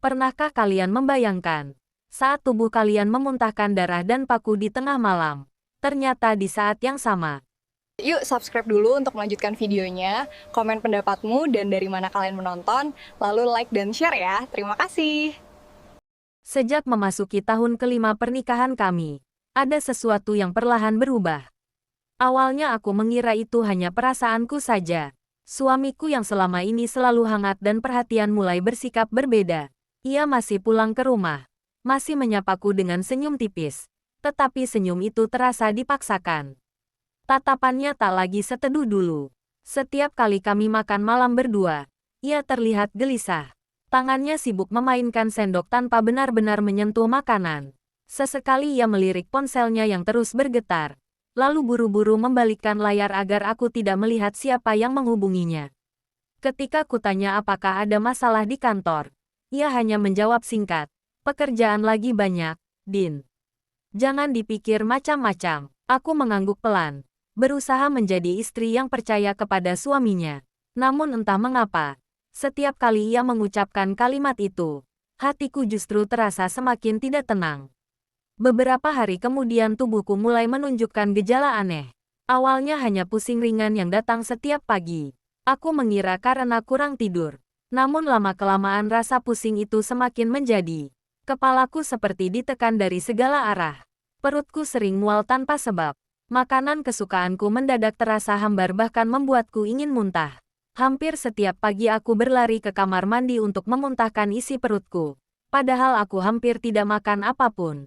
Pernahkah kalian membayangkan saat tubuh kalian memuntahkan darah dan paku di tengah malam? Ternyata di saat yang sama. Yuk subscribe dulu untuk melanjutkan videonya, komen pendapatmu dan dari mana kalian menonton, lalu like dan share ya. Terima kasih. Sejak memasuki tahun kelima pernikahan kami, ada sesuatu yang perlahan berubah. Awalnya aku mengira itu hanya perasaanku saja. Suamiku yang selama ini selalu hangat dan perhatian mulai bersikap berbeda. Ia masih pulang ke rumah, masih menyapaku dengan senyum tipis. Tetapi senyum itu terasa dipaksakan. Tatapannya tak lagi seteduh dulu. Setiap kali kami makan malam berdua, ia terlihat gelisah. Tangannya sibuk memainkan sendok tanpa benar-benar menyentuh makanan. Sesekali ia melirik ponselnya yang terus bergetar, lalu buru-buru membalikkan layar agar aku tidak melihat siapa yang menghubunginya. Ketika kutanya apakah ada masalah di kantor, ia hanya menjawab singkat, "Pekerjaan lagi banyak, Din. Jangan dipikir macam-macam." Aku mengangguk pelan, berusaha menjadi istri yang percaya kepada suaminya. Namun entah mengapa, setiap kali ia mengucapkan kalimat itu, hatiku justru terasa semakin tidak tenang. Beberapa hari kemudian tubuhku mulai menunjukkan gejala aneh. Awalnya hanya pusing ringan yang datang setiap pagi. Aku mengira karena kurang tidur. Namun lama-kelamaan rasa pusing itu semakin menjadi. Kepalaku seperti ditekan dari segala arah. Perutku sering mual tanpa sebab. Makanan kesukaanku mendadak terasa hambar bahkan membuatku ingin muntah. Hampir setiap pagi aku berlari ke kamar mandi untuk memuntahkan isi perutku. Padahal aku hampir tidak makan apapun.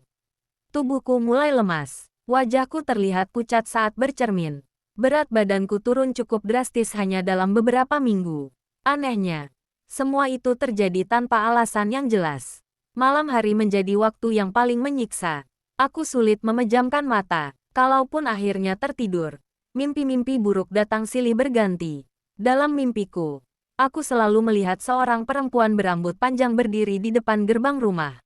Tubuhku mulai lemas. Wajahku terlihat pucat saat bercermin. Berat badanku turun cukup drastis hanya dalam beberapa minggu. Anehnya, semua itu terjadi tanpa alasan yang jelas. Malam hari menjadi waktu yang paling menyiksa. Aku sulit memejamkan mata. Kalaupun akhirnya tertidur, mimpi-mimpi buruk datang silih berganti. Dalam mimpiku, aku selalu melihat seorang perempuan berambut panjang berdiri di depan gerbang rumah.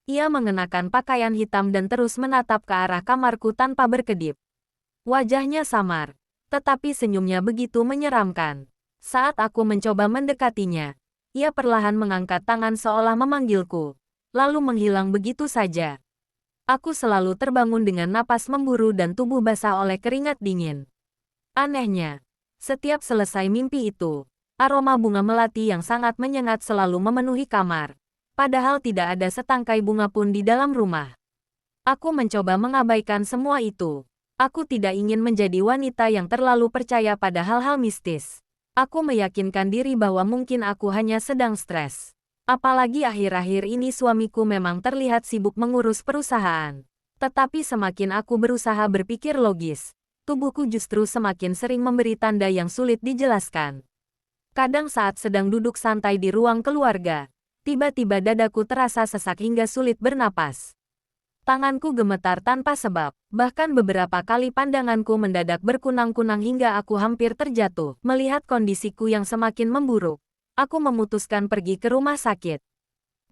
Ia mengenakan pakaian hitam dan terus menatap ke arah kamarku tanpa berkedip. Wajahnya samar, tetapi senyumnya begitu menyeramkan. Saat aku mencoba mendekatinya, ia perlahan mengangkat tangan seolah memanggilku, lalu menghilang begitu saja. Aku selalu terbangun dengan napas memburu dan tubuh basah oleh keringat dingin. Anehnya, setiap selesai mimpi itu, aroma bunga melati yang sangat menyengat selalu memenuhi kamar. Padahal tidak ada setangkai bunga pun di dalam rumah. Aku mencoba mengabaikan semua itu. Aku tidak ingin menjadi wanita yang terlalu percaya pada hal-hal mistis. Aku meyakinkan diri bahwa mungkin aku hanya sedang stres. Apalagi akhir-akhir ini suamiku memang terlihat sibuk mengurus perusahaan. Tetapi semakin aku berusaha berpikir logis, tubuhku justru semakin sering memberi tanda yang sulit dijelaskan. Kadang saat sedang duduk santai di ruang keluarga, tiba-tiba dadaku terasa sesak hingga sulit bernapas. Tanganku gemetar tanpa sebab, bahkan beberapa kali pandanganku mendadak berkunang-kunang hingga aku hampir terjatuh. Melihat kondisiku yang semakin memburuk, aku memutuskan pergi ke rumah sakit.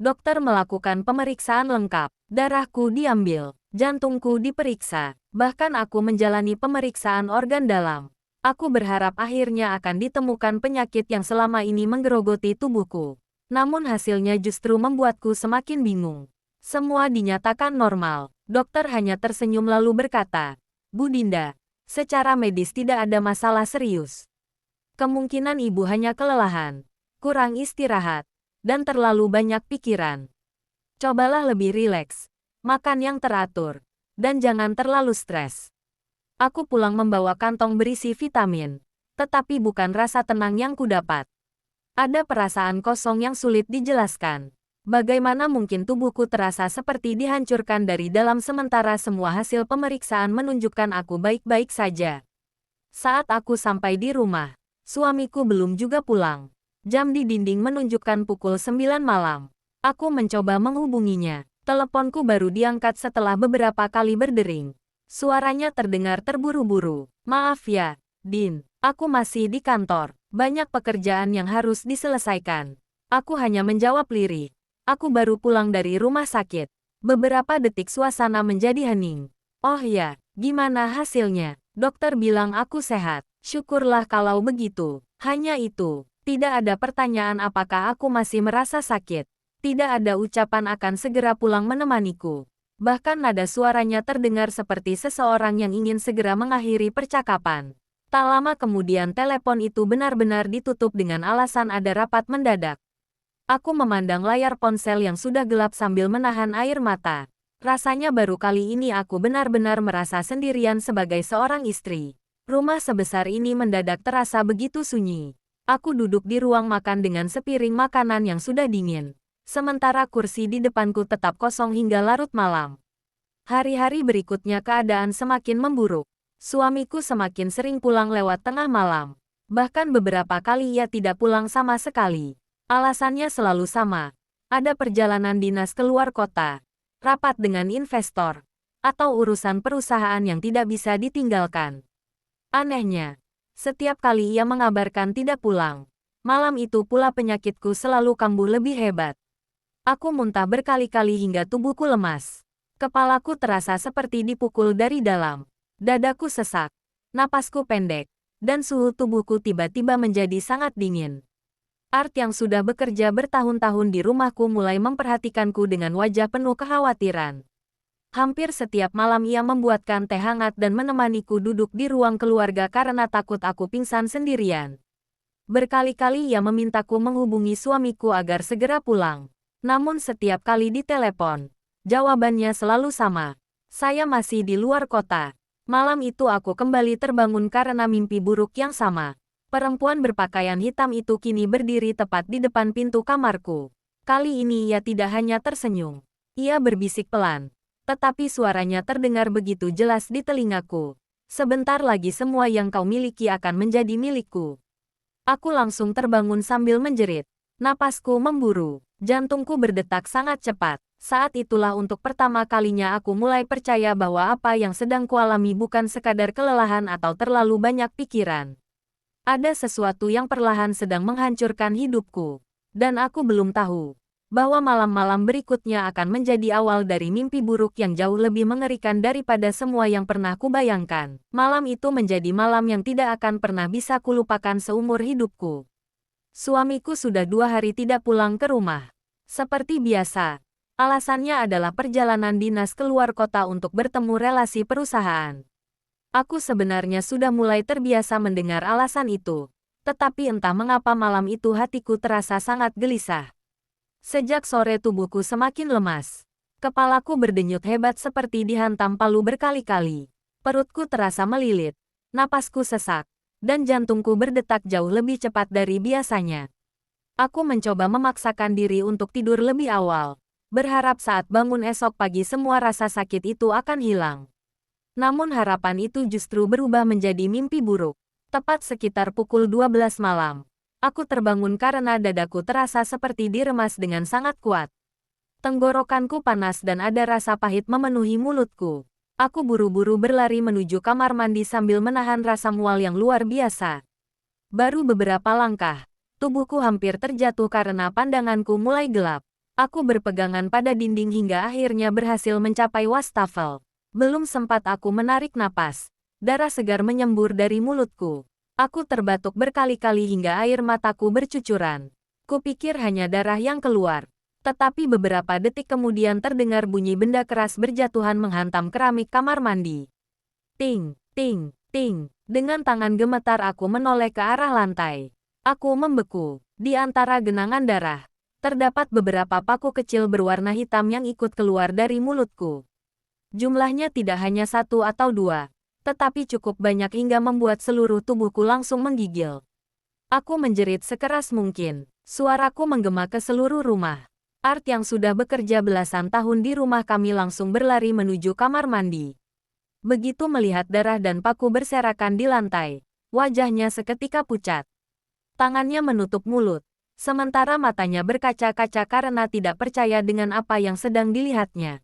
Dokter melakukan pemeriksaan lengkap, darahku diambil, jantungku diperiksa, bahkan aku menjalani pemeriksaan organ dalam. Aku berharap akhirnya akan ditemukan penyakit yang selama ini menggerogoti tubuhku. Namun hasilnya justru membuatku semakin bingung. Semua dinyatakan normal. Dokter hanya tersenyum lalu berkata, "Bu Dinda, secara medis tidak ada masalah serius. Kemungkinan ibu hanya kelelahan, kurang istirahat, dan terlalu banyak pikiran. Cobalah lebih rileks, makan yang teratur, dan jangan terlalu stres." Aku pulang membawa kantong berisi vitamin, tetapi bukan rasa tenang yang kudapat. Ada perasaan kosong yang sulit dijelaskan. Bagaimana mungkin tubuhku terasa seperti dihancurkan dari dalam sementara semua hasil pemeriksaan menunjukkan aku baik-baik saja. Saat aku sampai di rumah, suamiku belum juga pulang. Jam di dinding menunjukkan pukul 9 malam. Aku mencoba menghubunginya. Teleponku baru diangkat setelah beberapa kali berdering. Suaranya terdengar terburu-buru. "Maaf ya, Din. Aku masih di kantor. Banyak pekerjaan yang harus diselesaikan." Aku hanya menjawab lirih. Aku baru pulang dari rumah sakit. Beberapa detik suasana menjadi hening. "Oh ya, gimana hasilnya?" Dokter bilang aku sehat. "Syukurlah kalau begitu." Hanya itu. Tidak ada pertanyaan apakah aku masih merasa sakit. Tidak ada ucapan akan segera pulang menemaniku. Bahkan nada suaranya terdengar seperti seseorang yang ingin segera mengakhiri percakapan. Tak lama kemudian telepon itu benar-benar ditutup dengan alasan ada rapat mendadak. Aku memandang layar ponsel yang sudah gelap sambil menahan air mata. Rasanya baru kali ini aku benar-benar merasa sendirian sebagai seorang istri. Rumah sebesar ini mendadak terasa begitu sunyi. Aku duduk di ruang makan dengan sepiring makanan yang sudah dingin. Sementara kursi di depanku tetap kosong hingga larut malam. Hari-hari berikutnya keadaan semakin memburuk. Suamiku semakin sering pulang lewat tengah malam. Bahkan beberapa kali ia tidak pulang sama sekali. Alasannya selalu sama. Ada perjalanan dinas keluar kota, rapat dengan investor, atau urusan perusahaan yang tidak bisa ditinggalkan. Anehnya, setiap kali ia mengabarkan tidak pulang, malam itu pula penyakitku selalu kambuh lebih hebat. Aku muntah berkali-kali hingga tubuhku lemas. Kepalaku terasa seperti dipukul dari dalam. Dadaku sesak, napasku pendek, dan suhu tubuhku tiba-tiba menjadi sangat dingin. Art yang sudah bekerja bertahun-tahun di rumahku mulai memperhatikanku dengan wajah penuh kekhawatiran. Hampir setiap malam ia membuatkan teh hangat dan menemaniku duduk di ruang keluarga karena takut aku pingsan sendirian. Berkali-kali ia memintaku menghubungi suamiku agar segera pulang. Namun setiap kali ditelepon, jawabannya selalu sama. Saya masih di luar kota. Malam itu aku kembali terbangun karena mimpi buruk yang sama. Perempuan berpakaian hitam itu kini berdiri tepat di depan pintu kamarku. Kali ini ia tidak hanya tersenyum. Ia berbisik pelan. Tetapi suaranya terdengar begitu jelas di telingaku. Sebentar lagi semua yang kau miliki akan menjadi milikku. Aku langsung terbangun sambil menjerit. Napasku memburu. Jantungku berdetak sangat cepat. Saat itulah untuk pertama kalinya aku mulai percaya bahwa apa yang sedang kualami bukan sekadar kelelahan atau terlalu banyak pikiran. Ada sesuatu yang perlahan sedang menghancurkan hidupku. Dan aku belum tahu bahwa malam-malam berikutnya akan menjadi awal dari mimpi buruk yang jauh lebih mengerikan daripada semua yang pernah kubayangkan. Malam itu menjadi malam yang tidak akan pernah bisa kulupakan seumur hidupku. Suamiku sudah 2 hari tidak pulang ke rumah. Seperti biasa, alasannya adalah perjalanan dinas keluar kota untuk bertemu relasi perusahaan. Aku sebenarnya sudah mulai terbiasa mendengar alasan itu, tetapi entah mengapa malam itu hatiku terasa sangat gelisah. Sejak sore tubuhku semakin lemas. Kepalaku berdenyut hebat seperti dihantam palu berkali-kali. Perutku terasa melilit, napasku sesak, dan jantungku berdetak jauh lebih cepat dari biasanya. Aku mencoba memaksakan diri untuk tidur lebih awal, berharap saat bangun esok pagi semua rasa sakit itu akan hilang. Namun harapan itu justru berubah menjadi mimpi buruk. Tepat sekitar pukul 12 malam, aku terbangun karena dadaku terasa seperti diremas dengan sangat kuat. Tenggorokanku panas dan ada rasa pahit memenuhi mulutku. Aku buru-buru berlari menuju kamar mandi sambil menahan rasa mual yang luar biasa. Baru beberapa langkah, tubuhku hampir terjatuh karena pandanganku mulai gelap. Aku berpegangan pada dinding hingga akhirnya berhasil mencapai wastafel. Belum sempat aku menarik napas, darah segar menyembur dari mulutku. Aku terbatuk berkali-kali hingga air mataku bercucuran. Kupikir hanya darah yang keluar. Tetapi beberapa detik kemudian terdengar bunyi benda keras berjatuhan menghantam keramik kamar mandi. Ting, ting, ting. Dengan tangan gemetar aku menoleh ke arah lantai. Aku membeku. Di antara genangan darah, terdapat beberapa paku kecil berwarna hitam yang ikut keluar dari mulutku. Jumlahnya tidak hanya 1 atau 2, tetapi cukup banyak hingga membuat seluruh tubuhku langsung menggigil. Aku menjerit sekeras mungkin. Suaraku menggema ke seluruh rumah. Art yang sudah bekerja belasan tahun di rumah kami langsung berlari menuju kamar mandi. Begitu melihat darah dan paku berserakan di lantai, wajahnya seketika pucat. Tangannya menutup mulut, sementara matanya berkaca-kaca karena tidak percaya dengan apa yang sedang dilihatnya.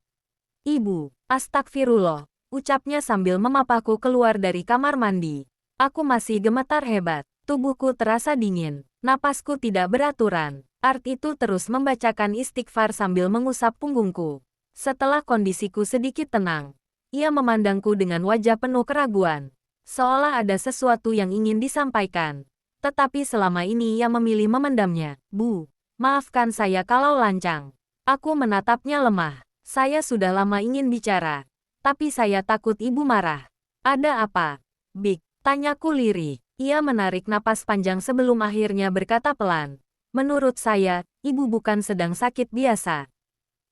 Ibu, astagfirullah, ucapnya sambil memapahku keluar dari kamar mandi. Aku masih gemetar hebat, tubuhku terasa dingin, napasku tidak beraturan. Art itu terus membacakan istighfar sambil mengusap punggungku. Setelah kondisiku sedikit tenang, ia memandangku dengan wajah penuh keraguan. Seolah ada sesuatu yang ingin disampaikan. Tetapi selama ini ia memilih memendamnya. Bu, Maafkan saya kalau lancang. Aku menatapnya lemah. Saya sudah lama ingin bicara. Tapi saya takut ibu marah. Ada apa? Big, tanyaku lirih. Ia menarik napas panjang sebelum akhirnya berkata pelan. Menurut saya, ibu bukan sedang sakit biasa.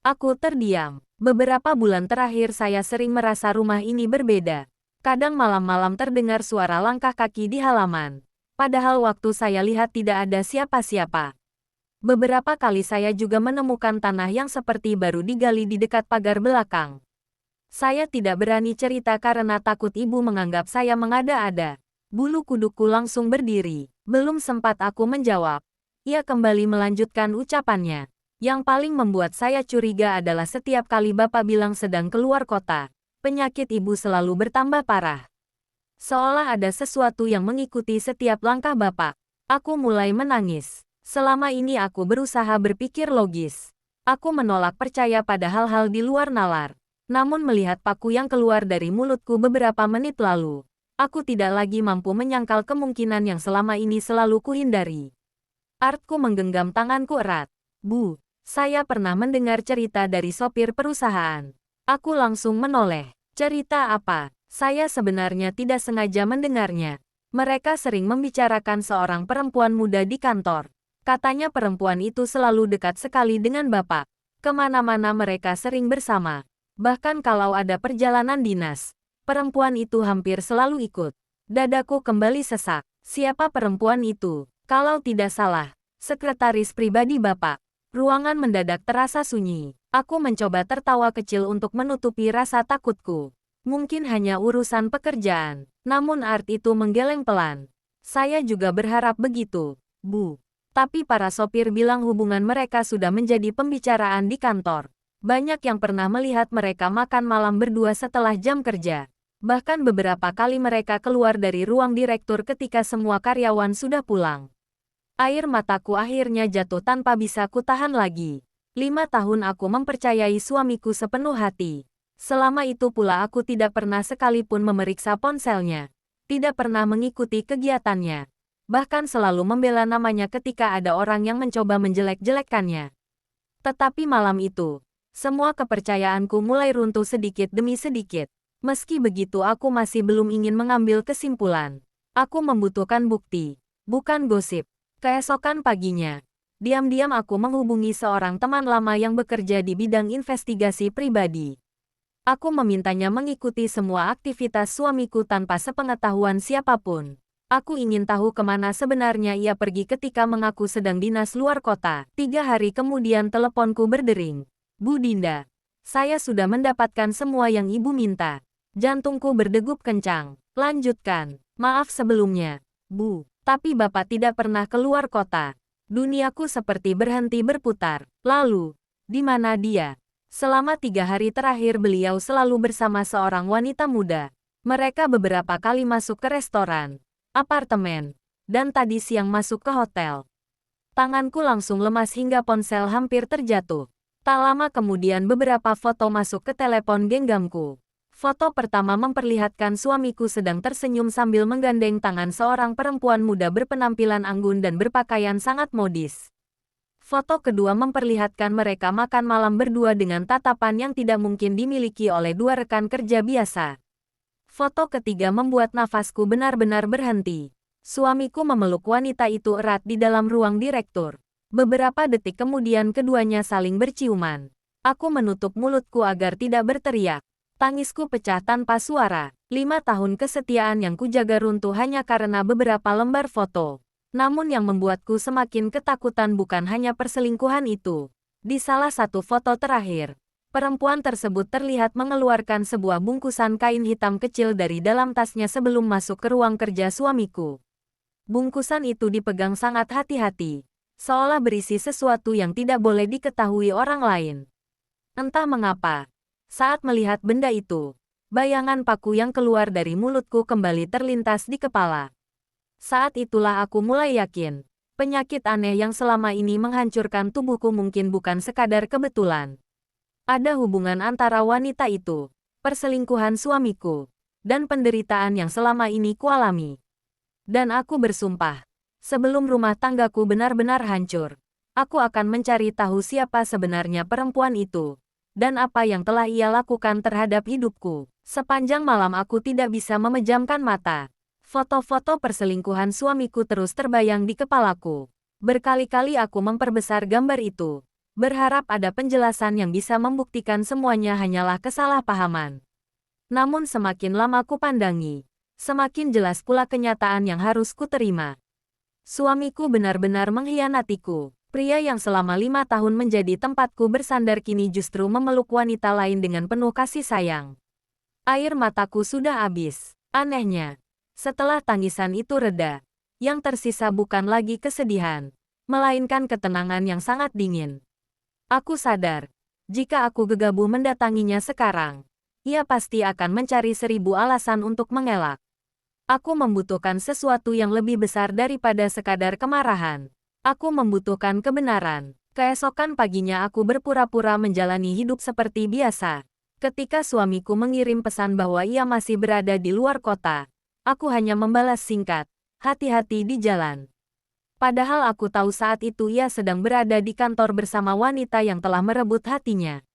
Aku terdiam. Beberapa bulan terakhir saya sering merasa rumah ini berbeda. Kadang malam-malam terdengar suara langkah kaki di halaman. Padahal waktu saya lihat tidak ada siapa-siapa. Beberapa kali saya juga menemukan tanah yang seperti baru digali di dekat pagar belakang. Saya tidak berani cerita karena takut ibu menganggap saya mengada-ada. Bulu kuduku langsung berdiri. Belum sempat aku menjawab. Ia kembali melanjutkan ucapannya. Yang paling membuat saya curiga adalah setiap kali Bapak bilang sedang keluar kota, penyakit ibu selalu bertambah parah. Seolah ada sesuatu yang mengikuti setiap langkah Bapak. Aku mulai menangis. Selama ini aku berusaha berpikir logis. Aku menolak percaya pada hal-hal di luar nalar. Namun melihat paku yang keluar dari mulutku beberapa menit lalu, aku tidak lagi mampu menyangkal kemungkinan yang selama ini selalu kuhindari. Artku menggenggam tanganku erat. Bu, saya pernah mendengar cerita dari sopir perusahaan. Aku langsung menoleh. Cerita apa? Saya sebenarnya tidak sengaja mendengarnya. Mereka sering membicarakan seorang perempuan muda di kantor. Katanya perempuan itu selalu dekat sekali dengan Bapak. Kemana-mana mereka sering bersama. Bahkan kalau ada perjalanan dinas, perempuan itu hampir selalu ikut. Dadaku kembali sesak. Siapa perempuan itu? Kalau tidak salah, sekretaris pribadi Bapak. Ruangan mendadak terasa sunyi. Aku mencoba tertawa kecil untuk menutupi rasa takutku. Mungkin hanya urusan pekerjaan. Namun Art itu menggeleng pelan. Saya juga berharap begitu, Bu. Tapi para sopir bilang hubungan mereka sudah menjadi pembicaraan di kantor. Banyak yang pernah melihat mereka makan malam berdua setelah jam kerja. Bahkan beberapa kali mereka keluar dari ruang direktur ketika semua karyawan sudah pulang. Air mataku akhirnya jatuh tanpa bisa kutahan lagi. 5 tahun aku mempercayai suamiku sepenuh hati. Selama itu pula aku tidak pernah sekalipun memeriksa ponselnya. Tidak pernah mengikuti kegiatannya. Bahkan selalu membela namanya ketika ada orang yang mencoba menjelek-jelekkannya. Tetapi malam itu, semua kepercayaanku mulai runtuh sedikit demi sedikit. Meski begitu aku masih belum ingin mengambil kesimpulan. Aku membutuhkan bukti, bukan gosip. Keesokan paginya, diam-diam aku menghubungi seorang teman lama yang bekerja di bidang investigasi pribadi. Aku memintanya mengikuti semua aktivitas suamiku tanpa sepengetahuan siapapun. Aku ingin tahu kemana sebenarnya ia pergi ketika mengaku sedang dinas luar kota. 3 hari kemudian teleponku berdering. Bu Dinda, saya sudah mendapatkan semua yang ibu minta. Jantungku berdegup kencang. Lanjutkan. Maaf sebelumnya, Bu, tapi Bapak tidak pernah keluar kota. Duniaku seperti berhenti berputar. Lalu, di mana dia? Selama 3 hari terakhir beliau selalu bersama seorang wanita muda. Mereka beberapa kali masuk ke restoran, apartemen, dan tadi siang masuk ke hotel. Tanganku langsung lemas hingga ponsel hampir terjatuh. Tak lama kemudian beberapa foto masuk ke telepon genggamku. Foto pertama memperlihatkan suamiku sedang tersenyum sambil menggandeng tangan seorang perempuan muda berpenampilan anggun dan berpakaian sangat modis. Foto kedua memperlihatkan mereka makan malam berdua dengan tatapan yang tidak mungkin dimiliki oleh dua rekan kerja biasa. Foto ketiga membuat nafasku benar-benar berhenti. Suamiku memeluk wanita itu erat di dalam ruang direktur. Beberapa detik kemudian keduanya saling berciuman. Aku menutup mulutku agar tidak berteriak. Tangisku pecah tanpa suara. 5 tahun kesetiaan yang kujaga runtuh hanya karena beberapa lembar foto. Namun yang membuatku semakin ketakutan bukan hanya perselingkuhan itu. Di salah satu foto terakhir, perempuan tersebut terlihat mengeluarkan sebuah bungkusan kain hitam kecil dari dalam tasnya sebelum masuk ke ruang kerja suamiku. Bungkusan itu dipegang sangat hati-hati, seolah berisi sesuatu yang tidak boleh diketahui orang lain. Entah mengapa, saat melihat benda itu, bayangan paku yang keluar dari mulutku kembali terlintas di kepala. Saat itulah aku mulai yakin, penyakit aneh yang selama ini menghancurkan tubuhku mungkin bukan sekadar kebetulan. Ada hubungan antara wanita itu, perselingkuhan suamiku, dan penderitaan yang selama ini kualami. Dan aku bersumpah, sebelum rumah tanggaku benar-benar hancur, Aku akan mencari tahu siapa sebenarnya perempuan itu, dan apa yang telah ia lakukan terhadap hidupku. Sepanjang malam aku tidak bisa memejamkan mata. Foto-foto perselingkuhan suamiku terus terbayang di kepalaku. Berkali-kali aku memperbesar gambar itu, berharap ada penjelasan yang bisa membuktikan semuanya hanyalah kesalahpahaman. Namun semakin lama ku pandangi, semakin jelas pula kenyataan yang harus kuterima. Suamiku benar-benar mengkhianatiku. Pria yang selama 5 tahun menjadi tempatku bersandar kini justru memeluk wanita lain dengan penuh kasih sayang. Air mataku sudah habis. Anehnya, setelah tangisan itu reda, yang tersisa bukan lagi kesedihan, melainkan ketenangan yang sangat dingin. Aku sadar, jika aku gegabah mendatanginya sekarang, ia pasti akan mencari 1000 alasan untuk mengelak. Aku membutuhkan sesuatu yang lebih besar daripada sekadar kemarahan. Aku membutuhkan kebenaran. Keesokan paginya aku berpura-pura menjalani hidup seperti biasa. Ketika suamiku mengirim pesan bahwa ia masih berada di luar kota, aku hanya membalas singkat, hati-hati di jalan. Padahal aku tahu saat itu ia sedang berada di kantor bersama wanita yang telah merebut hatinya.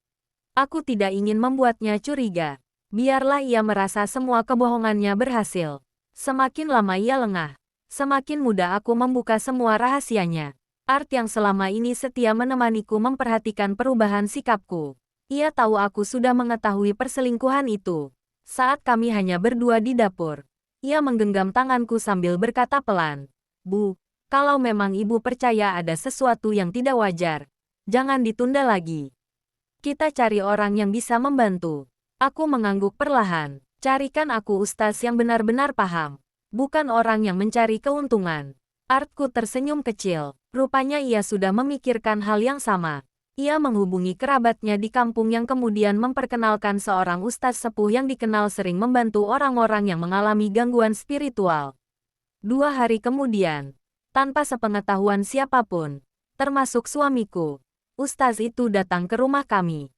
Aku tidak ingin membuatnya curiga. Biarlah ia merasa semua kebohongannya berhasil. Semakin lama ia lengah, semakin mudah aku membuka semua rahasianya. Art yang selama ini setia menemaniku memperhatikan perubahan sikapku. Ia tahu aku sudah mengetahui perselingkuhan itu. Saat kami hanya berdua di dapur, ia menggenggam tanganku sambil berkata pelan, "Bu, kalau memang ibu percaya ada sesuatu yang tidak wajar, jangan ditunda lagi. Kita cari orang yang bisa membantu." Aku mengangguk perlahan. Carikan aku ustaz yang benar-benar paham, bukan orang yang mencari keuntungan. Artku tersenyum kecil. Rupanya ia sudah memikirkan hal yang sama. Ia menghubungi kerabatnya di kampung yang kemudian memperkenalkan seorang ustaz sepuh yang dikenal sering membantu orang-orang yang mengalami gangguan spiritual. 2 hari kemudian, tanpa sepengetahuan siapapun, termasuk suamiku, ustaz itu datang ke rumah kami.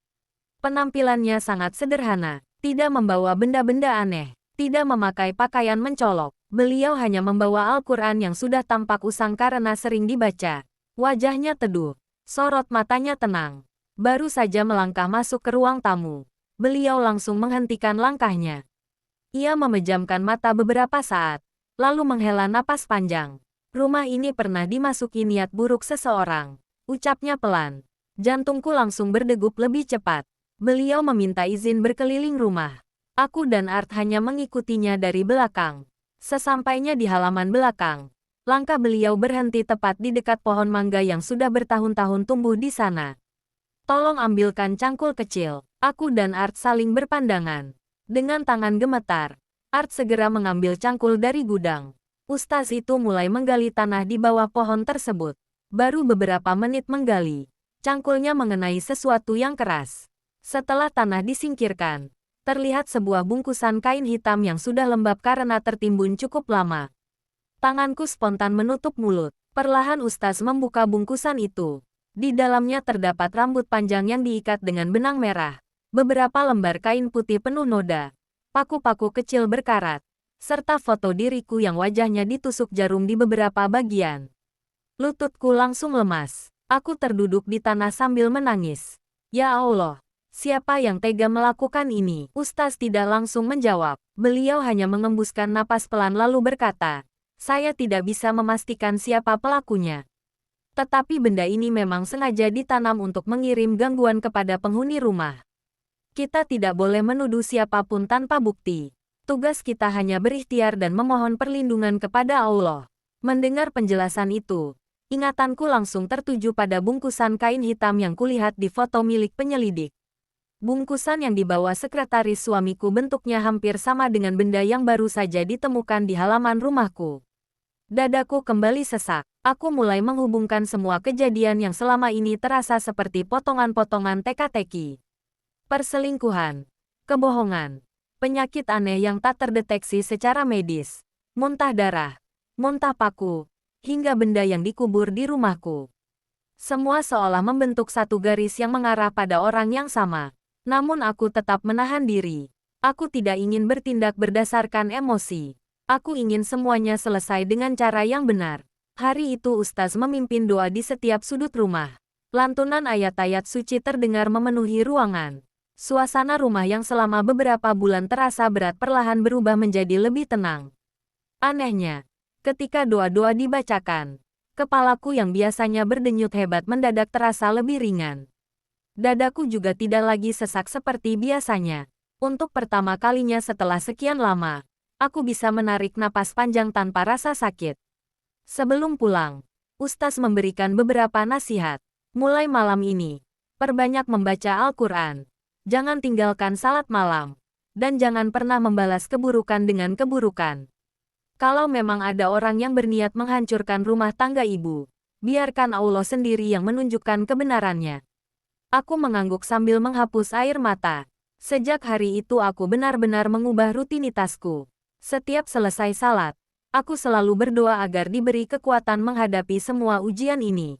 Penampilannya sangat sederhana. Tidak membawa benda-benda aneh, tidak memakai pakaian mencolok. Beliau hanya membawa Al-Quran yang sudah tampak usang karena sering dibaca. Wajahnya teduh, sorot matanya tenang. Baru saja melangkah masuk ke ruang tamu, beliau langsung menghentikan langkahnya. Ia memejamkan mata beberapa saat, lalu menghela napas panjang. Rumah ini pernah dimasuki niat buruk seseorang, ucapnya pelan. Jantungku langsung berdegup lebih cepat. Beliau meminta izin berkeliling rumah. Aku dan Art hanya mengikutinya dari belakang. Sesampainya di halaman belakang, langkah beliau berhenti tepat di dekat pohon mangga yang sudah bertahun-tahun tumbuh di sana. "Tolong ambilkan cangkul kecil." Aku dan Art saling berpandangan. Dengan tangan gemetar, Art segera mengambil cangkul dari gudang. Ustaz itu mulai menggali tanah di bawah pohon tersebut. Baru beberapa menit menggali, cangkulnya mengenai sesuatu yang keras. Setelah tanah disingkirkan, terlihat sebuah bungkusan kain hitam yang sudah lembab karena tertimbun cukup lama. Tanganku spontan menutup mulut. Perlahan Ustaz membuka bungkusan itu. Di dalamnya terdapat rambut panjang yang diikat dengan benang merah, beberapa lembar kain putih penuh noda, paku-paku kecil berkarat, serta foto diriku yang wajahnya ditusuk jarum di beberapa bagian. Lututku langsung lemas. Aku terduduk di tanah sambil menangis. Ya Allah! Siapa yang tega melakukan ini? Ustaz tidak langsung menjawab. Beliau hanya mengembuskan napas pelan lalu berkata, "Saya tidak bisa memastikan siapa pelakunya. Tetapi benda ini memang sengaja ditanam untuk mengirim gangguan kepada penghuni rumah. Kita tidak boleh menuduh siapapun tanpa bukti. Tugas kita hanya berikhtiar dan memohon perlindungan kepada Allah." Mendengar penjelasan itu, ingatanku langsung tertuju pada bungkusan kain hitam yang kulihat di foto milik penyelidik. Bungkusan yang dibawa sekretaris suamiku bentuknya hampir sama dengan benda yang baru saja ditemukan di halaman rumahku. Dadaku kembali sesak. Aku mulai menghubungkan semua kejadian yang selama ini terasa seperti potongan-potongan teka-teki. Perselingkuhan, kebohongan, penyakit aneh yang tak terdeteksi secara medis, muntah darah, muntah paku, hingga benda yang dikubur di rumahku. Semua seolah membentuk satu garis yang mengarah pada orang yang sama. Namun aku tetap menahan diri. Aku tidak ingin bertindak berdasarkan emosi. Aku ingin semuanya selesai dengan cara yang benar. Hari itu Ustaz memimpin doa di setiap sudut rumah. Lantunan ayat-ayat suci terdengar memenuhi ruangan. Suasana rumah yang selama beberapa bulan terasa berat perlahan berubah menjadi lebih tenang. Anehnya, ketika doa-doa dibacakan, kepalaku yang biasanya berdenyut hebat mendadak terasa lebih ringan. Dadaku juga tidak lagi sesak seperti biasanya. Untuk pertama kalinya setelah sekian lama, aku bisa menarik napas panjang tanpa rasa sakit. Sebelum pulang, Ustaz memberikan beberapa nasihat. Mulai malam ini, perbanyak membaca Al-Quran. Jangan tinggalkan salat malam. Dan jangan pernah membalas keburukan dengan keburukan. Kalau memang ada orang yang berniat menghancurkan rumah tangga ibu, biarkan Allah sendiri yang menunjukkan kebenarannya. Aku mengangguk sambil menghapus air mata. Sejak hari itu aku benar-benar mengubah rutinitasku. Setiap selesai salat, aku selalu berdoa agar diberi kekuatan menghadapi semua ujian ini.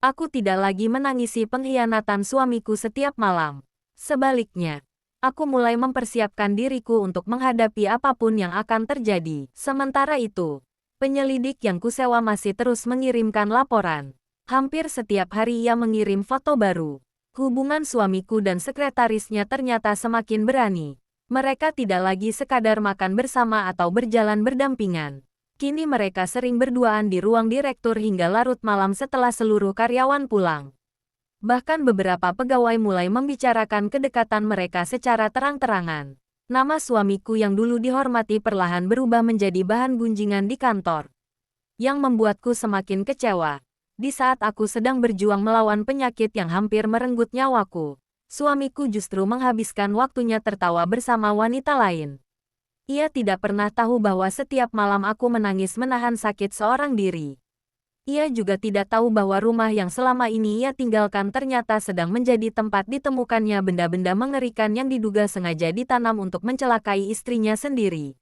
Aku tidak lagi menangisi pengkhianatan suamiku setiap malam. Sebaliknya, aku mulai mempersiapkan diriku untuk menghadapi apapun yang akan terjadi. Sementara itu, penyelidik yang kusewa masih terus mengirimkan laporan. Hampir setiap hari ia mengirim foto baru. Hubungan suamiku dan sekretarisnya ternyata semakin berani. Mereka tidak lagi sekadar makan bersama atau berjalan berdampingan. Kini mereka sering berduaan di ruang direktur hingga larut malam setelah seluruh karyawan pulang. Bahkan beberapa pegawai mulai membicarakan kedekatan mereka secara terang-terangan. Nama suamiku yang dulu dihormati perlahan berubah menjadi bahan gunjingan di kantor. Yang membuatku semakin kecewa. Di saat aku sedang berjuang melawan penyakit yang hampir merenggut nyawaku, suamiku justru menghabiskan waktunya tertawa bersama wanita lain. Ia tidak pernah tahu bahwa setiap malam aku menangis menahan sakit seorang diri. Ia juga tidak tahu bahwa rumah yang selama ini ia tinggalkan ternyata sedang menjadi tempat ditemukannya benda-benda mengerikan yang diduga sengaja ditanam untuk mencelakai istrinya sendiri.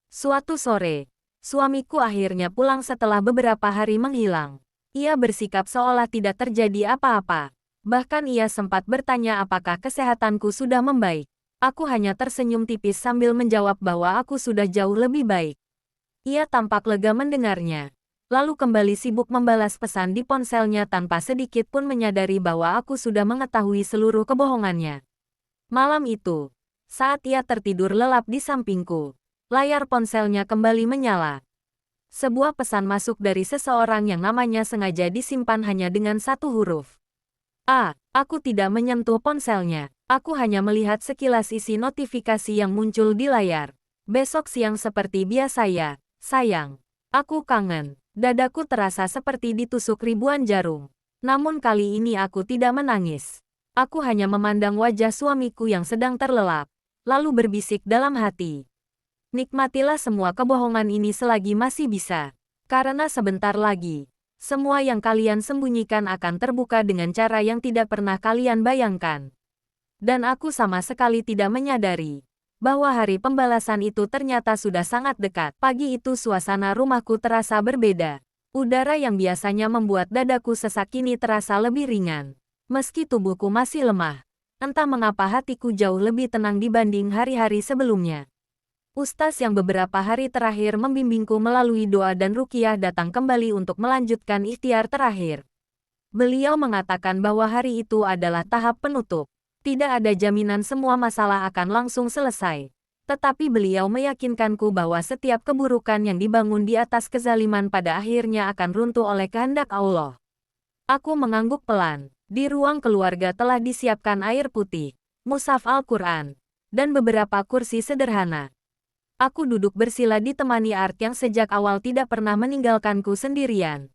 Suatu sore, suamiku akhirnya pulang setelah beberapa hari menghilang. Ia bersikap seolah tidak terjadi apa-apa. Bahkan ia sempat bertanya apakah kesehatanku sudah membaik. Aku hanya tersenyum tipis sambil menjawab bahwa aku sudah jauh lebih baik. Ia tampak lega mendengarnya. Lalu kembali sibuk membalas pesan di ponselnya tanpa sedikit pun menyadari bahwa aku sudah mengetahui seluruh kebohongannya. Malam itu, saat ia tertidur lelap di sampingku, layar ponselnya kembali menyala. Sebuah pesan masuk dari seseorang yang namanya sengaja disimpan hanya dengan satu huruf. Aku tidak menyentuh ponselnya. Aku hanya melihat sekilas isi notifikasi yang muncul di layar. Besok siang seperti biasa ya, sayang. Aku kangen. Dadaku terasa seperti ditusuk ribuan jarum. Namun kali ini aku tidak menangis. Aku hanya memandang wajah suamiku yang sedang terlelap, lalu berbisik dalam hati. Nikmatilah semua kebohongan ini selagi masih bisa. Karena sebentar lagi, semua yang kalian sembunyikan akan terbuka dengan cara yang tidak pernah kalian bayangkan. Dan aku sama sekali tidak menyadari bahwa hari pembalasan itu ternyata sudah sangat dekat. Pagi itu suasana rumahku terasa berbeda. Udara yang biasanya membuat dadaku sesak kini terasa lebih ringan. Meski tubuhku masih lemah, entah mengapa hatiku jauh lebih tenang dibanding hari-hari sebelumnya. Ustaz yang beberapa hari terakhir membimbingku melalui doa dan ruqyah datang kembali untuk melanjutkan ikhtiar terakhir. Beliau mengatakan bahwa hari itu adalah tahap penutup. Tidak ada jaminan semua masalah akan langsung selesai. Tetapi beliau meyakinkanku bahwa setiap keburukan yang dibangun di atas kezaliman pada akhirnya akan runtuh oleh kehendak Allah. Aku mengangguk pelan. Di ruang keluarga telah disiapkan air putih, mushaf Al-Quran, dan beberapa kursi sederhana. Aku duduk bersila ditemani Art yang sejak awal tidak pernah meninggalkanku sendirian.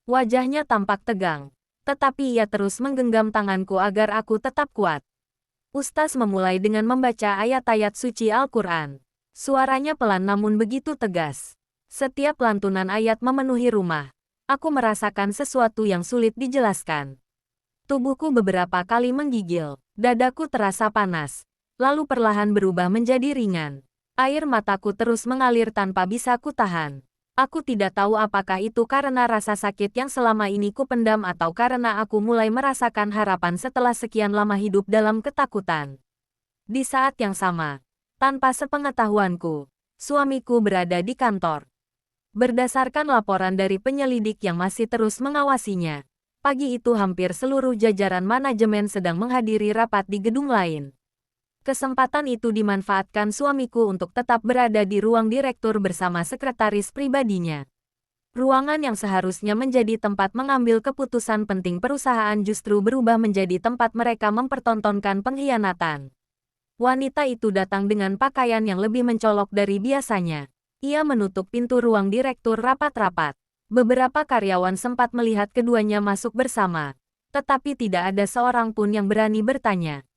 Wajahnya tampak tegang. Tetapi ia terus menggenggam tanganku agar aku tetap kuat. Ustaz memulai dengan membaca ayat-ayat suci Al-Quran. Suaranya pelan namun begitu tegas. Setiap lantunan ayat memenuhi rumah. Aku merasakan sesuatu yang sulit dijelaskan. Tubuhku beberapa kali menggigil. Dadaku terasa panas. Lalu perlahan berubah menjadi ringan. Air mataku terus mengalir tanpa bisa kutahan. Aku tidak tahu apakah itu karena rasa sakit yang selama ini kupendam atau karena aku mulai merasakan harapan setelah sekian lama hidup dalam ketakutan. Di saat yang sama, tanpa sepengetahuanku, suamiku berada di kantor. Berdasarkan laporan dari penyelidik yang masih terus mengawasinya, pagi itu hampir seluruh jajaran manajemen sedang menghadiri rapat di gedung lain. Kesempatan itu dimanfaatkan suamiku untuk tetap berada di ruang direktur bersama sekretaris pribadinya. Ruangan yang seharusnya menjadi tempat mengambil keputusan penting perusahaan justru berubah menjadi tempat mereka mempertontonkan pengkhianatan. Wanita itu datang dengan pakaian yang lebih mencolok dari biasanya. Ia menutup pintu ruang direktur rapat-rapat. Beberapa karyawan sempat melihat keduanya masuk bersama, tetapi tidak ada seorang pun yang berani bertanya.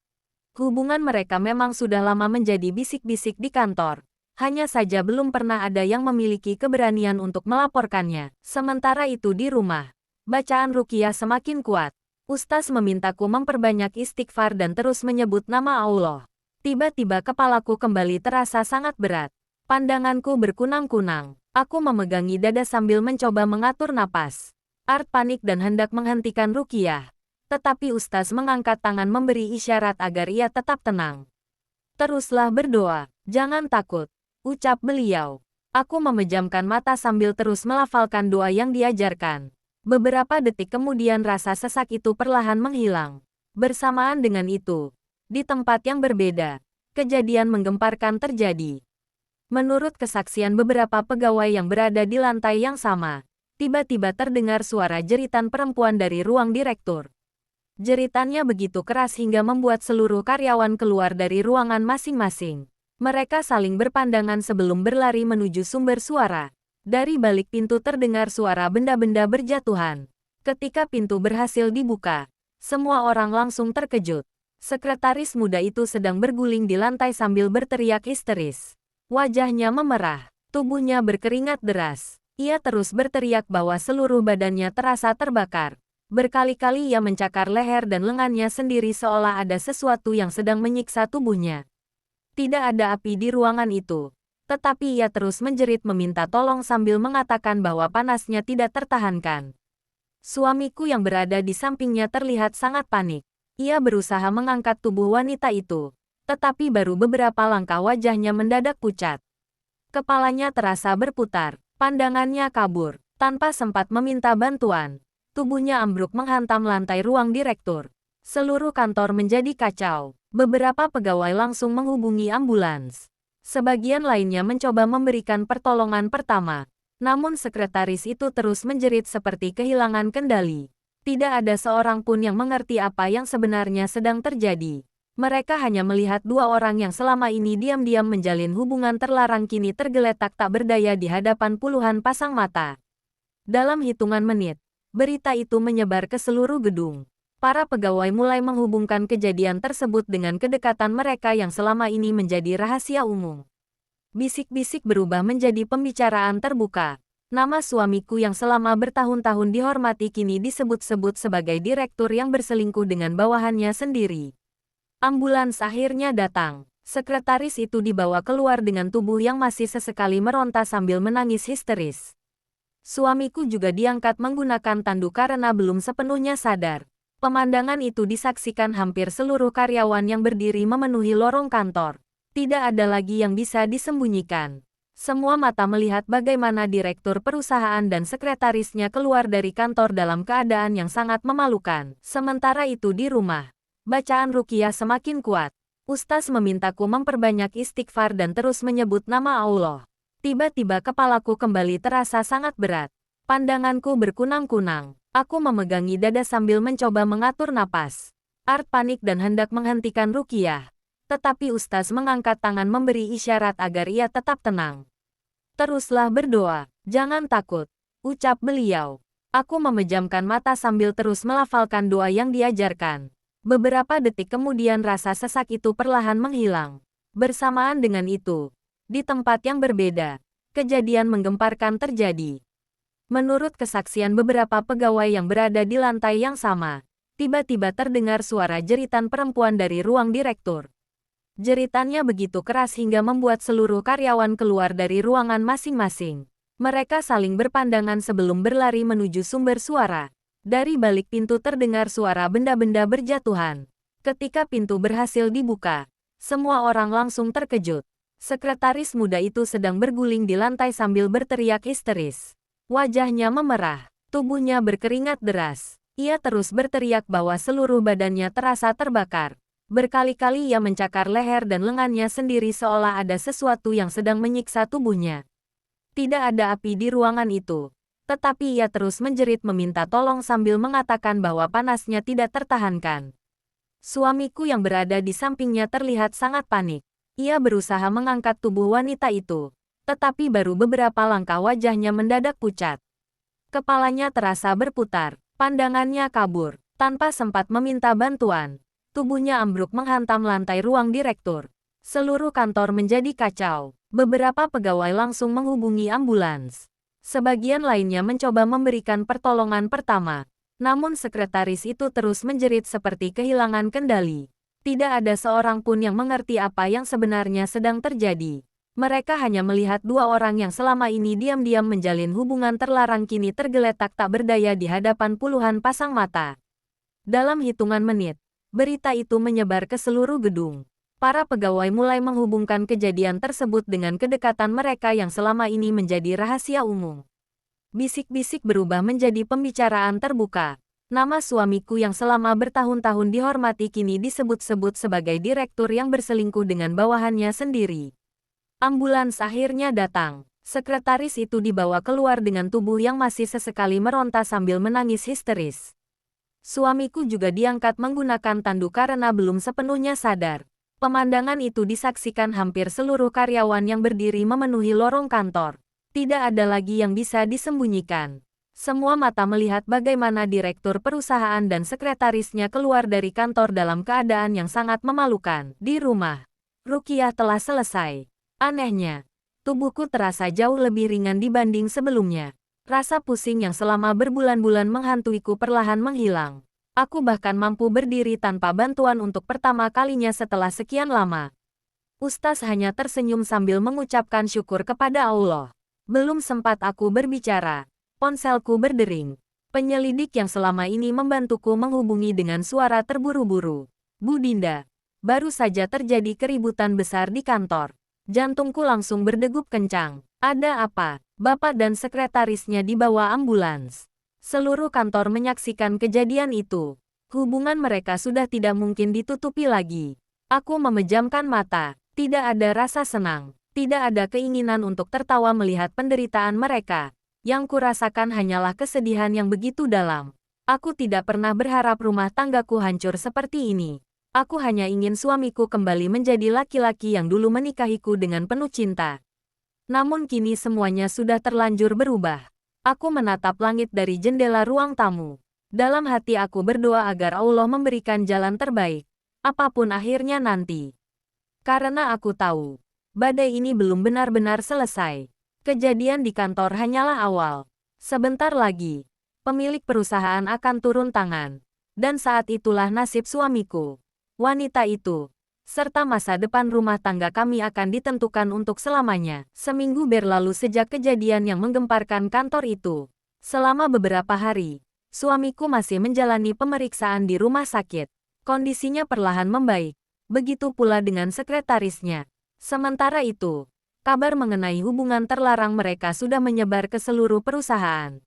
Hubungan mereka memang sudah lama menjadi bisik-bisik di kantor. Hanya saja belum pernah ada yang memiliki keberanian untuk melaporkannya. Sementara itu di rumah, bacaan ruqyah semakin kuat. Ustaz memintaku memperbanyak istighfar dan terus menyebut nama Allah. Tiba-tiba kepalaku kembali terasa sangat berat. Pandanganku berkunang-kunang. Aku memegangi dada sambil mencoba mengatur napas. Art panik dan hendak menghentikan ruqyah. Tetapi Ustaz mengangkat tangan memberi isyarat agar ia tetap tenang. Teruslah berdoa, jangan takut, ucap beliau. Aku memejamkan mata sambil terus melafalkan doa yang diajarkan. Beberapa detik kemudian rasa sesak itu perlahan menghilang. Bersamaan dengan itu, di tempat yang berbeda, kejadian menggemparkan terjadi. Menurut kesaksian beberapa pegawai yang berada di lantai yang sama, tiba-tiba terdengar suara jeritan perempuan dari ruang direktur. Jeritannya begitu keras hingga membuat seluruh karyawan keluar dari ruangan masing-masing. Mereka saling berpandangan sebelum berlari menuju sumber suara. Dari balik pintu terdengar suara benda-benda berjatuhan. Ketika pintu berhasil dibuka, semua orang langsung terkejut. Sekretaris muda itu sedang berguling di lantai sambil berteriak histeris. Wajahnya memerah, tubuhnya berkeringat deras. Ia terus berteriak bahwa seluruh badannya terasa terbakar. Berkali-kali ia mencakar leher dan lengannya sendiri seolah ada sesuatu yang sedang menyiksa tubuhnya. Tidak ada api di ruangan itu, tetapi ia terus menjerit meminta tolong sambil mengatakan bahwa panasnya tidak tertahankan. Suamiku yang berada di sampingnya terlihat sangat panik. Ia berusaha mengangkat tubuh wanita itu, tetapi baru beberapa langkah wajahnya mendadak pucat. Kepalanya terasa berputar, pandangannya kabur, tanpa sempat meminta bantuan. Tubuhnya ambruk menghantam lantai ruang direktur. Seluruh kantor menjadi kacau. Beberapa pegawai langsung menghubungi ambulans. Sebagian lainnya mencoba memberikan pertolongan pertama. Namun sekretaris itu terus menjerit seperti kehilangan kendali. Tidak ada seorang pun yang mengerti apa yang sebenarnya sedang terjadi. Mereka hanya melihat dua orang yang selama ini diam-diam menjalin hubungan terlarang kini tergeletak tak berdaya di hadapan puluhan pasang mata. Dalam hitungan menit, berita itu menyebar ke seluruh gedung. Para pegawai mulai menghubungkan kejadian tersebut dengan kedekatan mereka yang selama ini menjadi rahasia umum. Bisik-bisik berubah menjadi pembicaraan terbuka. Nama suamiku yang selama bertahun-tahun dihormati kini disebut-sebut sebagai direktur yang berselingkuh dengan bawahannya sendiri. Ambulans akhirnya datang. Sekretaris itu dibawa keluar dengan tubuh yang masih sesekali meronta sambil menangis histeris. Suamiku juga diangkat menggunakan tanduk karena belum sepenuhnya sadar. Pemandangan itu disaksikan hampir seluruh karyawan yang berdiri memenuhi lorong kantor. Tidak ada lagi yang bisa disembunyikan. Semua mata melihat bagaimana direktur perusahaan dan sekretarisnya keluar dari kantor dalam keadaan yang sangat memalukan. Sementara itu di rumah, bacaan ruqyah semakin kuat. Ustaz memintaku memperbanyak istighfar dan terus menyebut nama Allah. Tiba-tiba kepalaku kembali terasa sangat berat. Pandanganku berkunang-kunang. Aku memegangi dada sambil mencoba mengatur napas. Art panik dan hendak menghentikan ruqyah. Tetapi Ustaz mengangkat tangan memberi isyarat agar ia tetap tenang. Teruslah berdoa, jangan takut, ucap beliau. Aku memejamkan mata sambil terus melafalkan doa yang diajarkan. Beberapa detik kemudian rasa sesak itu perlahan menghilang. Bersamaan dengan itu, di tempat yang berbeda, kejadian menggemparkan terjadi. Menurut kesaksian beberapa pegawai yang berada di lantai yang sama, tiba-tiba terdengar suara jeritan perempuan dari ruang direktur. Jeritannya begitu keras hingga membuat seluruh karyawan keluar dari ruangan masing-masing. Mereka saling berpandangan sebelum berlari menuju sumber suara. Dari balik pintu terdengar suara benda-benda berjatuhan. Ketika pintu berhasil dibuka, semua orang langsung terkejut. Sekretaris muda itu sedang berguling di lantai sambil berteriak histeris. Wajahnya memerah, tubuhnya berkeringat deras. Ia terus berteriak bahwa seluruh badannya terasa terbakar. Berkali-kali ia mencakar leher dan lengannya sendiri seolah ada sesuatu yang sedang menyiksa tubuhnya. Tidak ada api di ruangan itu. Tetapi ia terus menjerit meminta tolong sambil mengatakan bahwa panasnya tidak tertahankan. Suamiku yang berada di sampingnya terlihat sangat panik. Ia berusaha mengangkat tubuh wanita itu. Tetapi baru beberapa langkah wajahnya mendadak pucat. Kepalanya terasa berputar, pandangannya kabur. Tanpa sempat meminta bantuan, tubuhnya ambruk menghantam lantai ruang direktur. Seluruh kantor menjadi kacau. Beberapa pegawai langsung menghubungi ambulans. Sebagian lainnya mencoba memberikan pertolongan pertama. Namun sekretaris itu terus menjerit seperti kehilangan kendali. Tidak ada seorang pun yang mengerti apa yang sebenarnya sedang terjadi. Mereka hanya melihat dua orang yang selama ini diam-diam menjalin hubungan terlarang kini tergeletak tak berdaya di hadapan puluhan pasang mata. Dalam hitungan menit, berita itu menyebar ke seluruh gedung. Para pegawai mulai menghubungkan kejadian tersebut dengan kedekatan mereka yang selama ini menjadi rahasia umum. Bisik-bisik berubah menjadi pembicaraan terbuka. Nama suamiku yang selama bertahun-tahun dihormati kini disebut-sebut sebagai direktur yang berselingkuh dengan bawahannya sendiri. Ambulans akhirnya datang. Sekretaris itu dibawa keluar dengan tubuh yang masih sesekali meronta sambil menangis histeris. Suamiku juga diangkat menggunakan tanduk karena belum sepenuhnya sadar. Pemandangan itu disaksikan hampir seluruh karyawan yang berdiri memenuhi lorong kantor. Tidak ada lagi yang bisa disembunyikan. Semua mata melihat bagaimana direktur perusahaan dan sekretarisnya keluar dari kantor dalam keadaan yang sangat memalukan. Di rumah, Rukiah telah selesai. Anehnya, tubuhku terasa jauh lebih ringan dibanding sebelumnya. Rasa pusing yang selama berbulan-bulan menghantuiku perlahan menghilang. Aku bahkan mampu berdiri tanpa bantuan untuk pertama kalinya setelah sekian lama. Ustaz hanya tersenyum sambil mengucapkan syukur kepada Allah. Belum sempat aku berbicara. Ponselku berdering. Penyelidik yang selama ini membantuku menghubungi dengan suara terburu-buru. Bu Dinda, baru saja terjadi keributan besar di kantor. Jantungku langsung berdegup kencang. Ada apa? Bapak dan sekretarisnya dibawa ambulans. Seluruh kantor menyaksikan kejadian itu. Hubungan mereka sudah tidak mungkin ditutupi lagi. Aku memejamkan mata. Tidak ada rasa senang. Tidak ada keinginan untuk tertawa melihat penderitaan mereka. Yang kurasakan hanyalah kesedihan yang begitu dalam. Aku tidak pernah berharap rumah tanggaku hancur seperti ini. Aku hanya ingin suamiku kembali menjadi laki-laki yang dulu menikahiku dengan penuh cinta. Namun kini semuanya sudah terlanjur berubah. Aku menatap langit dari jendela ruang tamu. Dalam hati aku berdoa agar Allah memberikan jalan terbaik. Apapun akhirnya nanti. Karena aku tahu, badai ini belum benar-benar selesai. Kejadian di kantor hanyalah awal. Sebentar lagi, pemilik perusahaan akan turun tangan. Dan saat itulah nasib suamiku. Wanita itu, serta masa depan rumah tangga kami akan ditentukan untuk selamanya. Seminggu berlalu sejak kejadian yang menggemparkan kantor itu. Selama beberapa hari, suamiku masih menjalani pemeriksaan di rumah sakit. Kondisinya perlahan membaik. Begitu pula dengan sekretarisnya. Sementara itu, kabar mengenai hubungan terlarang mereka sudah menyebar ke seluruh perusahaan.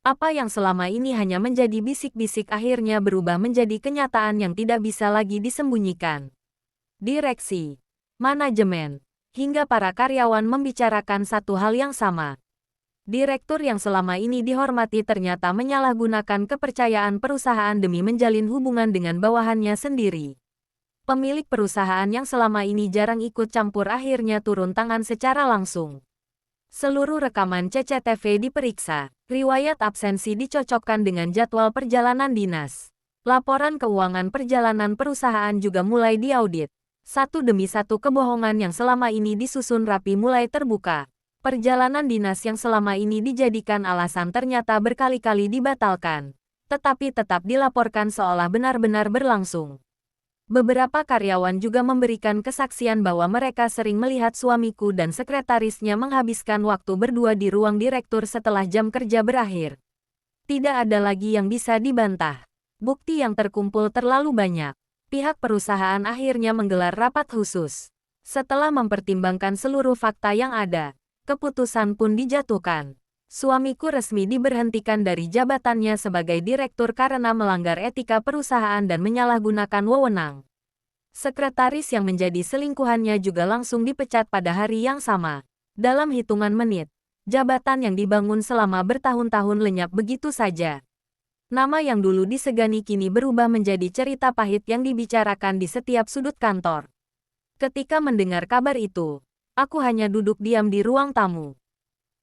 Apa yang selama ini hanya menjadi bisik-bisik akhirnya berubah menjadi kenyataan yang tidak bisa lagi disembunyikan. Direksi, manajemen, hingga para karyawan membicarakan satu hal yang sama. Direktur yang selama ini dihormati ternyata menyalahgunakan kepercayaan perusahaan demi menjalin hubungan dengan bawahannya sendiri. Pemilik perusahaan yang selama ini jarang ikut campur akhirnya turun tangan secara langsung. Seluruh rekaman CCTV diperiksa, riwayat absensi dicocokkan dengan jadwal perjalanan dinas. Laporan keuangan perjalanan perusahaan juga mulai diaudit. Satu demi satu kebohongan yang selama ini disusun rapi mulai terbuka. Perjalanan dinas yang selama ini dijadikan alasan ternyata berkali-kali dibatalkan, tetapi tetap dilaporkan seolah benar-benar berlangsung. Beberapa karyawan juga memberikan kesaksian bahwa mereka sering melihat suamiku dan sekretarisnya menghabiskan waktu berdua di ruang direktur setelah jam kerja berakhir. Tidak ada lagi yang bisa dibantah. Bukti yang terkumpul terlalu banyak. Pihak perusahaan akhirnya menggelar rapat khusus. Setelah mempertimbangkan seluruh fakta yang ada, keputusan pun dijatuhkan. Suamiku resmi diberhentikan dari jabatannya sebagai direktur karena melanggar etika perusahaan dan menyalahgunakan wewenang. Sekretaris yang menjadi selingkuhannya juga langsung dipecat pada hari yang sama. Dalam hitungan menit, jabatan yang dibangun selama bertahun-tahun lenyap begitu saja. Nama yang dulu disegani kini berubah menjadi cerita pahit yang dibicarakan di setiap sudut kantor. Ketika mendengar kabar itu, aku hanya duduk diam di ruang tamu.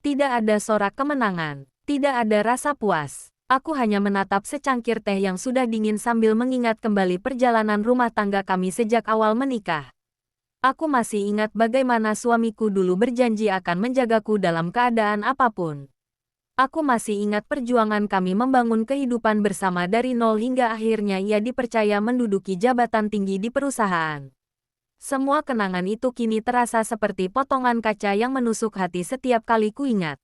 Tidak ada sorak kemenangan, tidak ada rasa puas. Aku hanya menatap secangkir teh yang sudah dingin sambil mengingat kembali perjalanan rumah tangga kami sejak awal menikah. Aku masih ingat bagaimana suamiku dulu berjanji akan menjagaku dalam keadaan apapun. Aku masih ingat perjuangan kami membangun kehidupan bersama dari nol hingga akhirnya ia dipercaya menduduki jabatan tinggi di perusahaan. Semua kenangan itu kini terasa seperti potongan kaca yang menusuk hati setiap kali kuingat.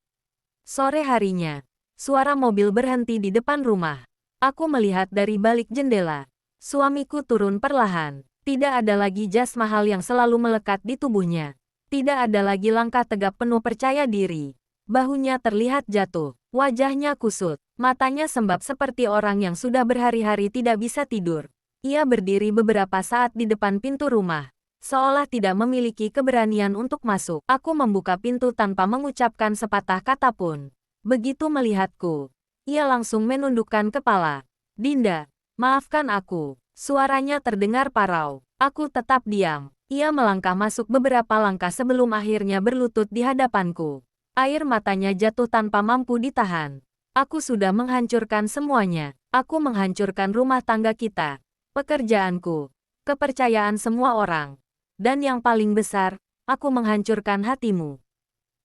Sore harinya, suara mobil berhenti di depan rumah. Aku melihat dari balik jendela. Suamiku turun perlahan. Tidak ada lagi jas mahal yang selalu melekat di tubuhnya. Tidak ada lagi langkah tegap penuh percaya diri. Bahunya terlihat jatuh. Wajahnya kusut. Matanya sembab seperti orang yang sudah berhari-hari tidak bisa tidur. Ia berdiri beberapa saat di depan pintu rumah. Seolah tidak memiliki keberanian untuk masuk. Aku membuka pintu tanpa mengucapkan sepatah kata pun. Begitu melihatku, ia langsung menundukkan kepala. Dinda, maafkan aku. Suaranya terdengar parau. Aku tetap diam. Ia melangkah masuk beberapa langkah sebelum akhirnya berlutut di hadapanku. Air matanya jatuh tanpa mampu ditahan. Aku sudah menghancurkan semuanya. Aku menghancurkan rumah tangga kita, pekerjaanku, kepercayaan semua orang. Dan yang paling besar, aku menghancurkan hatimu.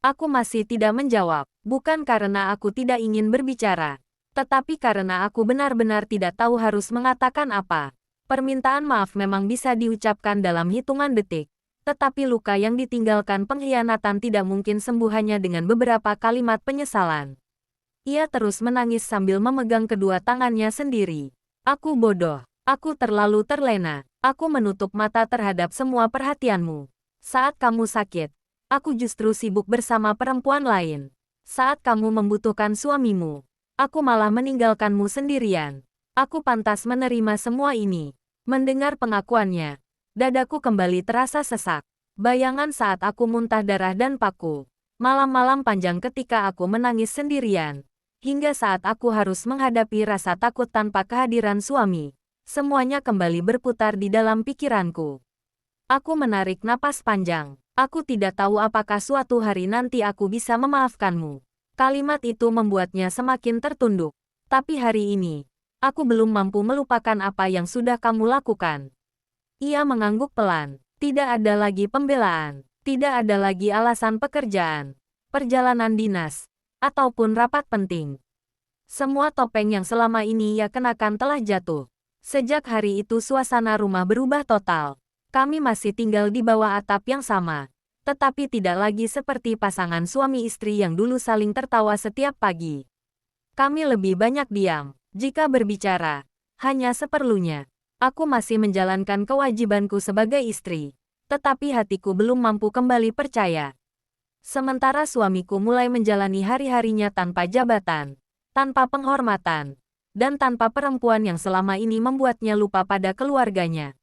Aku masih tidak menjawab, bukan karena aku tidak ingin berbicara, tetapi karena aku benar-benar tidak tahu harus mengatakan apa. Permintaan maaf memang bisa diucapkan dalam hitungan detik, tetapi luka yang ditinggalkan pengkhianatan tidak mungkin sembuh hanya dengan beberapa kalimat penyesalan. Ia terus menangis sambil memegang kedua tangannya sendiri. Aku bodoh, aku terlalu terlena. Aku menutup mata terhadap semua perhatianmu. Saat kamu sakit, aku justru sibuk bersama perempuan lain. Saat kamu membutuhkan suamimu, aku malah meninggalkanmu sendirian. Aku pantas menerima semua ini. Mendengar pengakuannya, dadaku kembali terasa sesak. Bayangan saat aku muntah darah dan paku. Malam-malam panjang ketika aku menangis sendirian. Hingga saat aku harus menghadapi rasa takut tanpa kehadiran suami. Semuanya kembali berputar di dalam pikiranku. Aku menarik napas panjang. Aku tidak tahu apakah suatu hari nanti aku bisa memaafkanmu. Kalimat itu membuatnya semakin tertunduk. Tapi hari ini, aku belum mampu melupakan apa yang sudah kamu lakukan. Ia mengangguk pelan. Tidak ada lagi pembelaan. Tidak ada lagi alasan pekerjaan, perjalanan dinas, ataupun rapat penting. Semua topeng yang selama ini ia kenakan telah jatuh. Sejak hari itu suasana rumah berubah total. Kami masih tinggal di bawah atap yang sama. Tetapi tidak lagi seperti pasangan suami istri yang dulu saling tertawa setiap pagi. Kami lebih banyak diam. Jika berbicara, hanya seperlunya. Aku masih menjalankan kewajibanku sebagai istri. Tetapi hatiku belum mampu kembali percaya. Sementara suamiku mulai menjalani hari-harinya tanpa jabatan, tanpa penghormatan, dan tanpa perempuan yang selama ini membuatnya lupa pada keluarganya.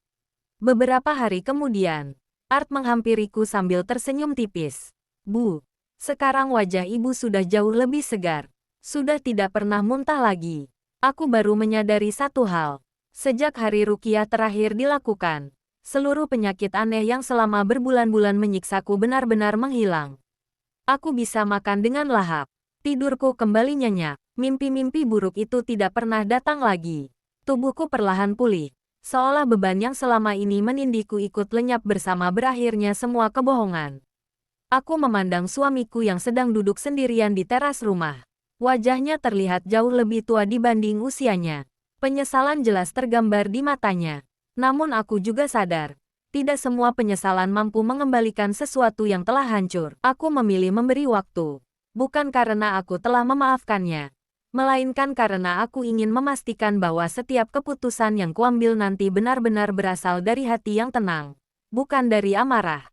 Beberapa hari kemudian, Art menghampiriku sambil tersenyum tipis. Bu, sekarang wajah ibu sudah jauh lebih segar. Sudah tidak pernah muntah lagi. Aku baru menyadari satu hal. Sejak hari ruqyah terakhir dilakukan, seluruh penyakit aneh yang selama berbulan-bulan menyiksaku benar-benar menghilang. Aku bisa makan dengan lahap. Tidurku kembali nyenyak. Mimpi-mimpi buruk itu tidak pernah datang lagi. Tubuhku perlahan pulih. Seolah beban yang selama ini menindihku ikut lenyap bersama berakhirnya semua kebohongan. Aku memandang suamiku yang sedang duduk sendirian di teras rumah. Wajahnya terlihat jauh lebih tua dibanding usianya. Penyesalan jelas tergambar di matanya. Namun aku juga sadar, tidak semua penyesalan mampu mengembalikan sesuatu yang telah hancur. Aku memilih memberi waktu. Bukan karena aku telah memaafkannya, melainkan karena aku ingin memastikan bahwa setiap keputusan yang kuambil nanti benar-benar berasal dari hati yang tenang, bukan dari amarah.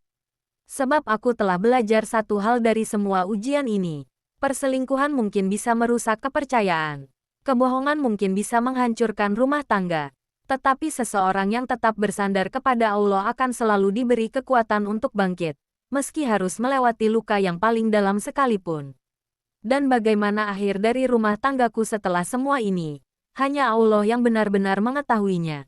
Sebab aku telah belajar satu hal dari semua ujian ini. Perselingkuhan mungkin bisa merusak kepercayaan. Kebohongan mungkin bisa menghancurkan rumah tangga. Tetapi seseorang yang tetap bersandar kepada Allah akan selalu diberi kekuatan untuk bangkit, meski harus melewati luka yang paling dalam sekalipun. Dan bagaimana akhir dari rumah tanggaku setelah semua ini? Hanya Allah yang benar-benar mengetahuinya.